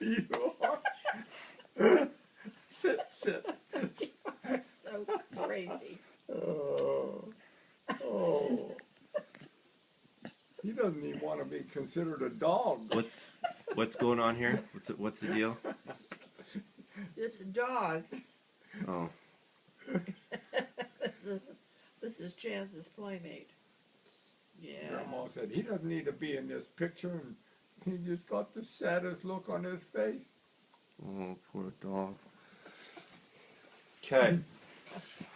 You are. Sit. So crazy. Oh. He doesn't even want to be considered a dog. What's going on here? What's the deal? This dog. Oh. This is Chance's playmate. Yeah. Grandma said he doesn't need to be in this picture, and he just got the saddest look on his face. Oh, poor dog. Okay.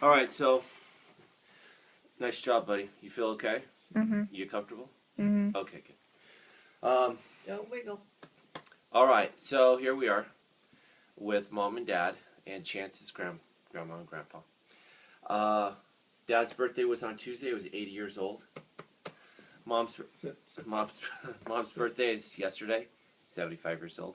All right, so nice job, buddy. You feel okay? Mm-hmm. You comfortable? Mm-hmm. Okay, good. Don't wiggle. All right, so here we are with Mom and Dad and Chance's grandma and grandpa. Dad's birthday was on Tuesday. He was 80 years old. Mom's birthday is yesterday, 75 years old,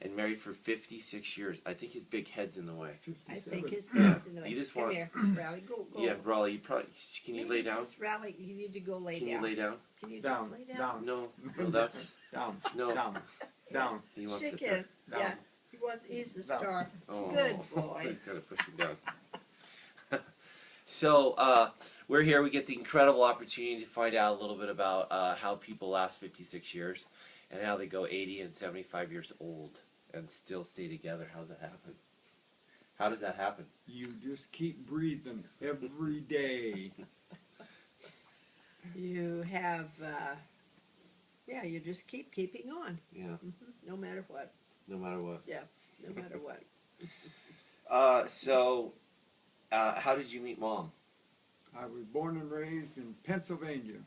and married for 56 years. I think his big head's in the way. 57. I think his Yeah. head's in the way. You just Come want- here, Rally. Go. Yeah, Raleigh, can you Maybe lay down? Just Rally. You need to go lay Can down. you lay down? Can you Down, just lay down? down, No, that's down, no. down. He wants Shake to it. Down. Yeah. He's the Down. star. Oh, Good boy. He's gotta push him down. So we're here. We get the incredible opportunity to find out a little bit about how people last 56 years and how they go 80 and 75 years old and still stay together. How's that happen? How does that happen? You just keep breathing every day. You have, you just keeping on. Yeah, No matter what. no matter what. Yeah, no matter what. So how did you meet Mom? I was born and raised in Pennsylvania,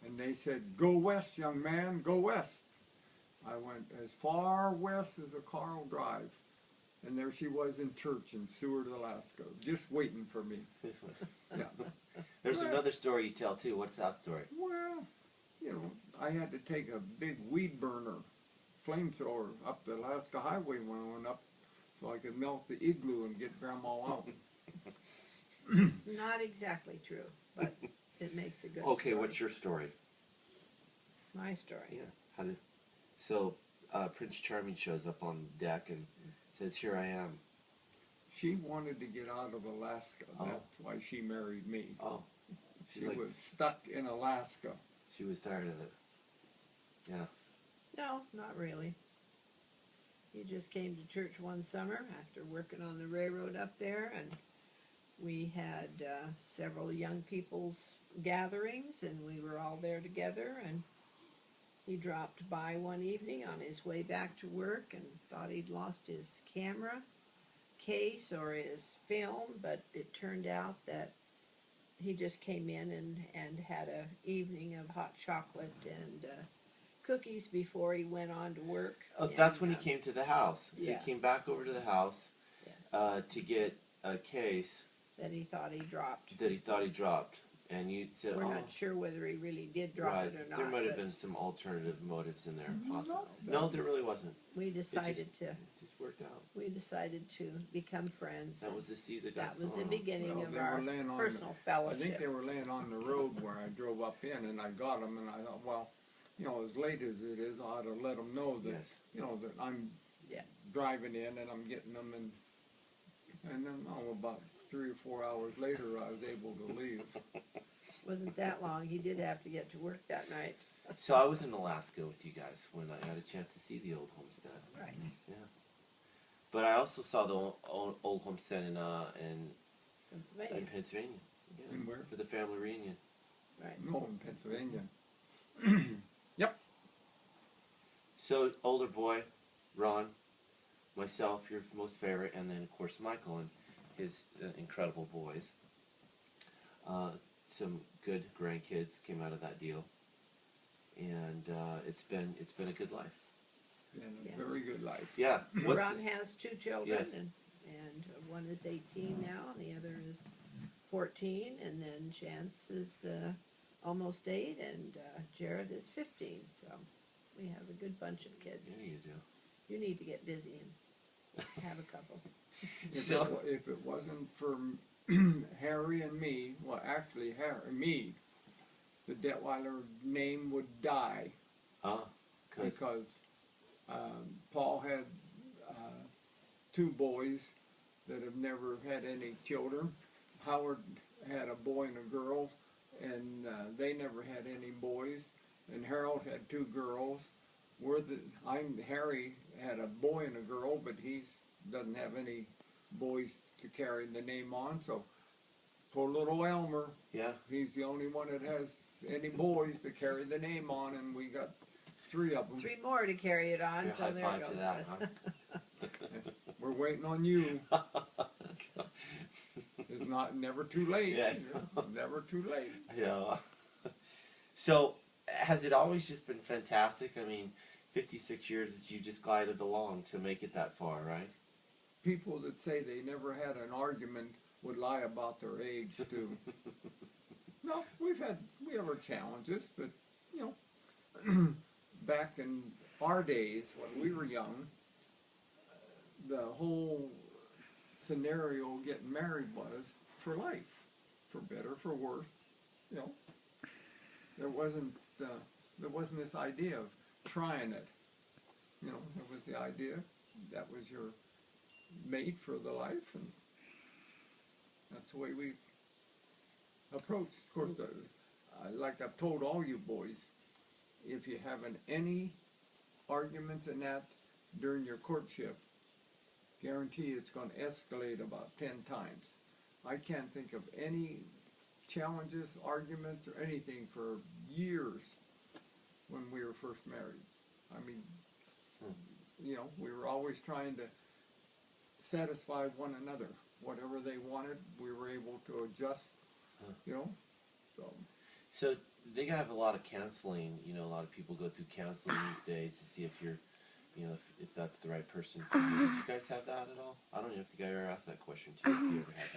and they said, "Go west, young man, go west." I went as far west as a car will drive, and there she was in church in Seward, Alaska, just waiting for me. This one. Yeah. There's another story you tell too. What's that story? Well, I had to take a big weed burner, flamethrower, up the Alaska Highway when I went up, so I could melt the igloo and get Grandma out. It's not exactly true, but it makes a good Okay, story. what's your story? My story? Yeah. So Prince Charming shows up on deck and says, "Here I am." She wanted to get out of Alaska. Oh. That's why she married me. Oh, She she's like, was stuck in Alaska. she was tired of it. Yeah. No, not really. He just came to church one summer after working on the railroad up there, and we had several young people's gatherings, and we were all there together, and he dropped by one evening on his way back to work and thought he'd lost his camera case or his film, but it turned out that he just came in and had an evening of hot chocolate and cookies before he went on to work. Oh, And, that's when he came to the house. So yes. he came back over to the house Yes, to get a case that he thought he dropped. that he thought he dropped, and you said, We're "Oh, not sure whether he really did drop right." it or not. There might have but been some alternative motives in there, No, possibly. that- No, there really wasn't. We decided It just worked out. to become friends. That was the seed that got That was the sown. beginning Well, of they our were laying on personal I fellowship. think they were laying on the road where I drove up in, and I got them, and I thought, well, as late as it is, I ought to let them know that, Yes. that I'm Yeah. driving in and I'm getting them, and then about 3 or 4 hours later, I was able to leave. Wasn't that long. He did have to get to work that night. So I was in Alaska with you guys when I had a chance to see the old homestead. Right. Yeah. But I also saw the old homestead in Pennsylvania. Pennsylvania. Yeah. And where? For the family reunion. Right. No, in Pennsylvania. So older boy, Ron, myself, your most favorite, and then of course Michael and his incredible boys. Some good grandkids came out of that deal, and it's been a good life. And a Yes. very good life. Yeah. What's Ron this- has 2 children, Yes. and one is 18 now, and the other is 14, and then Chance is almost 8, and Jared is 15. So we have a good bunch of kids. Yeah, you do. You need to get busy and have a couple. If it wasn't for Harry and me, well, actually, me, the Detweiler name would die Ah, because because Paul had two boys that have never had any children. Howard had a boy and a girl, and they never had any boys. And Harold had two girls. Harry had a boy and a girl, but he doesn't have any boys to carry the name on. So poor little Elmer, Yeah. he's the only one that has any boys to carry the name on, and we got three of them. 3 more to carry it on, Yeah, so high there five goes. to that, huh? We're waiting on you. It's never too late. Yeah. Never too late. Yeah. So, has it always just been fantastic? I mean, 56 years that you just glided along to make it that far, right? People that say they never had an argument would lie about their age too. No, we have our challenges, but you know, back in our days when we were young, the whole scenario getting married was for life, for better, for worse. You know, there wasn't this idea of trying it. You know, it was the idea that was your mate for the life, and that's the way we approached. Of course, like I've told all you boys, if you having any arguments in that during your courtship, guarantee it's going to escalate about 10 times. I can't think of any challenges, arguments, or anything for years when we were first married. I mean, you know, we were always trying to satisfy one another. Whatever they wanted, we were able to adjust, you know. So they have a lot of counseling. You know, a lot of people go through counseling these days to see if you're, you know, if that's the right person for you. Did you guys have that at all? I don't know if you guys ever asked that question to you. If you ever had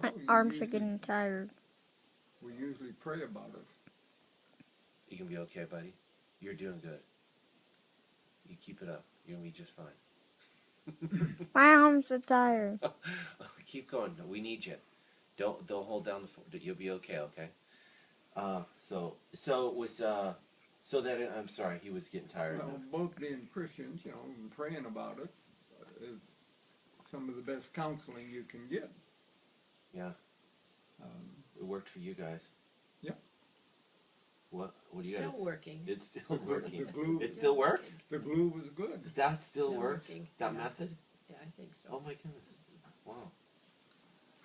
that. No, My arms are getting tired. We usually pray about it. You can be okay, buddy. You're doing good. You keep it up. You're gonna be just fine. My arms are tired. Keep going. We need you. Don't hold down the phone. You'll be okay. Okay. So that I'm sorry. He was getting tired. Well, both being Christians, you know, and praying about it is some of the best counseling you can get. Yeah. It worked for you guys. Yeah. What do you guys? Still working. It's still working. The glue, It still works. the glue was good. That still Still works. working, That yeah. method. Yeah, I think so. Oh my goodness. Wow.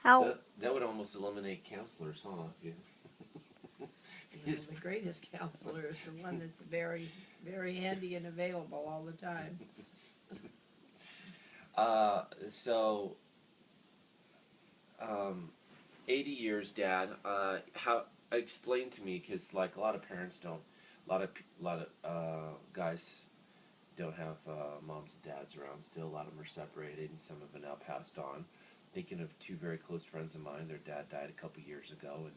How? So that would almost eliminate counselors, huh? Yeah. You know, the greatest counselor is the one that's very, very handy and available all the time. 80 years, Dad. How? Explain to me, because like a lot of parents don't, a lot of guys don't have moms and dads around still. A lot of them are separated, and some of them now passed on. Thinking of two very close friends of mine. Their dad died a couple years ago, and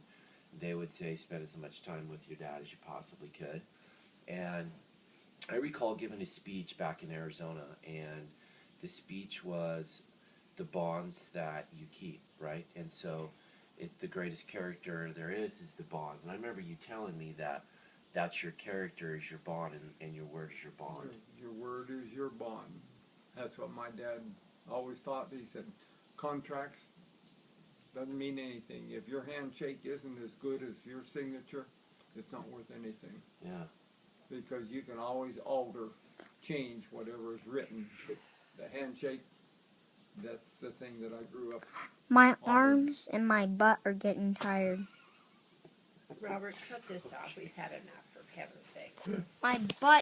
they would say, spend as much time with your dad as you possibly could. And I recall giving a speech back in Arizona, and the speech was the bonds that you keep, right? And so the greatest character there is the bond. And I remember you telling me that that's your character is your bond, and your word is your bond. Your word is your bond. That's what my dad always taught. He said, contracts doesn't mean anything. If your handshake isn't as good as your signature, it's not worth anything. Yeah. Because you can always alter, change whatever is written. But the handshake, that's the thing that I grew up. My arms and my butt are getting tired. Robert, cut this off. We've had enough, for heaven's sake. My butt